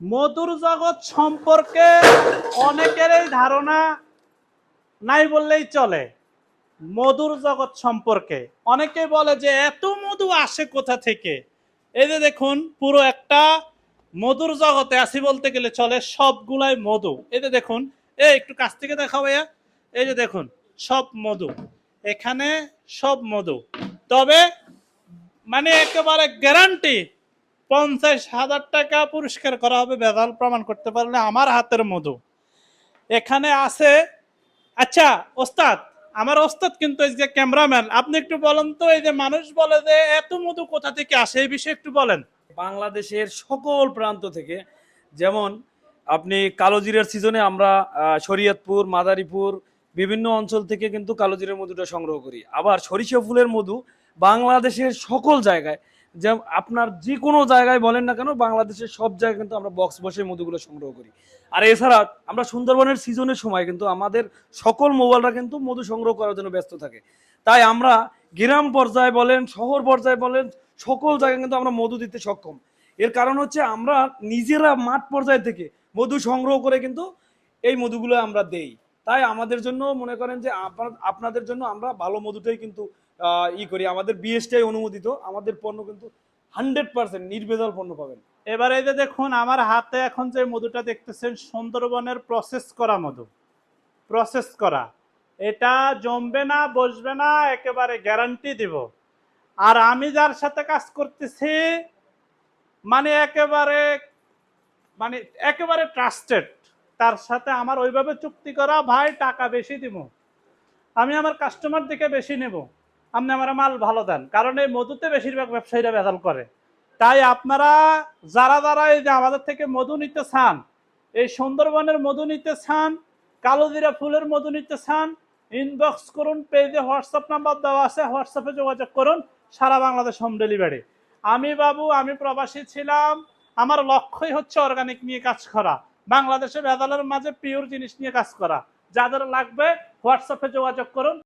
মধুর জগৎ সম্পর্কে অনেকেরই ধারণা নাই বললেই চলে। মধুর জগৎ সম্পর্কে অনেকে বলে যে এত মধু আসে কোথা থেকে। এই যে দেখুন, পুরো একটা মধুর জগতে আসি বলতে গেলে চলে, সবগুলাই মধু। এই যে দেখুন, এই একটু কাছ থেকে দেখা ভাইয়া, এই যে দেখুন সব মধু, এখানে সব মধু। তবে মানে একেবারে গ্যারান্টি 50,000 টাকা পুরস্কার করা হবে ভেজাল প্রমাণ করতে পারলে আমার হাতের মধু এখানে আছে। আচ্ছা ওস্তাদ, আমার ওস্তাদ কিন্তু এই যে ক্যামেরাম্যান, আপনি একটু বলেন তো, এই যে মানুষ বলে যে এত মধু কোথা থেকে আসে, এই বিষয়ে একটু বলেন। বাংলাদেশের সকল প্রান্ত থেকে, যেমন আপনি কালোজিরার সিজনে আমরা শরীয়তপুর, মাদারীপুর বিভিন্ন অঞ্চল থেকে কিন্তু কালোজিরার মধুটা সংগ্রহ করি। আবার সরিষা ফুলের মধু বাংলাদেশের সকল জায়গায়, যেমন আপনার যে কোনো জায়গায় বলেন না কেন, বাংলাদেশের সব জায়গায় কিন্তু আমরা বক্স বসে মধুগুলো সংগ্রহ করি। আর এছাড়া আমরা সুন্দরবনের সিজনের সময় কিন্তু আমাদের সকল মোবাইলরা কিন্তু মধু সংগ্রহ করার জন্য ব্যস্ত থাকে। তাই আমরা গ্রাম পর্যায়ে বলেন, শহর পর্যায়ে বলেন, সকল জায়গায় কিন্তু আমরা মধু দিতে সক্ষম। এর কারণ হচ্ছে আমরা নিজেরা মাঠ পর্যায় থেকে মধু সংগ্রহ করে কিন্তু এই মধুগুলো আমরা দেই। তাই আমাদের জন্য মনে করেন যে আপনাদের জন্য আমরা ভালো মধুটাই কিন্তু করি। আমাদের বিএসটিআই অনুমোদিত আমাদের পণ্য কিন্তু 100% নির্ভেজাল পণ্য পাবেন। এবারে এই যে দেখুন আমার হাতে এখন যে মধুটা দেখতেছেন, সুন্দরবনের প্রসেস করা মধু। প্রসেস করা, এটা জমবে না, বসবে না, একেবারে গ্যারান্টি দিব। আর আমি যার সাথে কাজ করতেছি মানে একেবারে মানে একেবারে ট্রাস্টেড, তার সাথে আমার ওইভাবে চুক্তি করা, ভাই টাকা বেশি দিব, আমি আমার কাস্টমার দিকে বেশি নেব, আপনি আমার মাল ভালো দেন। কারণ এই মধুতে বেশিরভাগ ব্যবসায়ীরা ভেজাল করে। তাই আপনারা যারা যারা এই যে আমাদের থেকে মধু নিতে চান, এই সুন্দরবনের মধু নিতে চান, কালোজিরা ফুলের মধু নিতে চান, ইনবক্স করুন, পেজে হোয়াটসঅ্যাপ নাম্বার দেওয়া আছে, হোয়াটসঅ্যাপে যোগাযোগ করুন। সারা বাংলাদেশ হোম ডেলিভারি। আমি বাবু, আমি প্রবাসী ছিলাম, আমার লক্ষ্যই হচ্ছে অর্গানিক নিয়ে কাজ করা, বাংলাদেশে ভেজালের মাঝে পিওর জিনিস নিয়ে কাজ করা। যাদের লাগবে হোয়াটসঅ্যাপে যোগাযোগ করুন।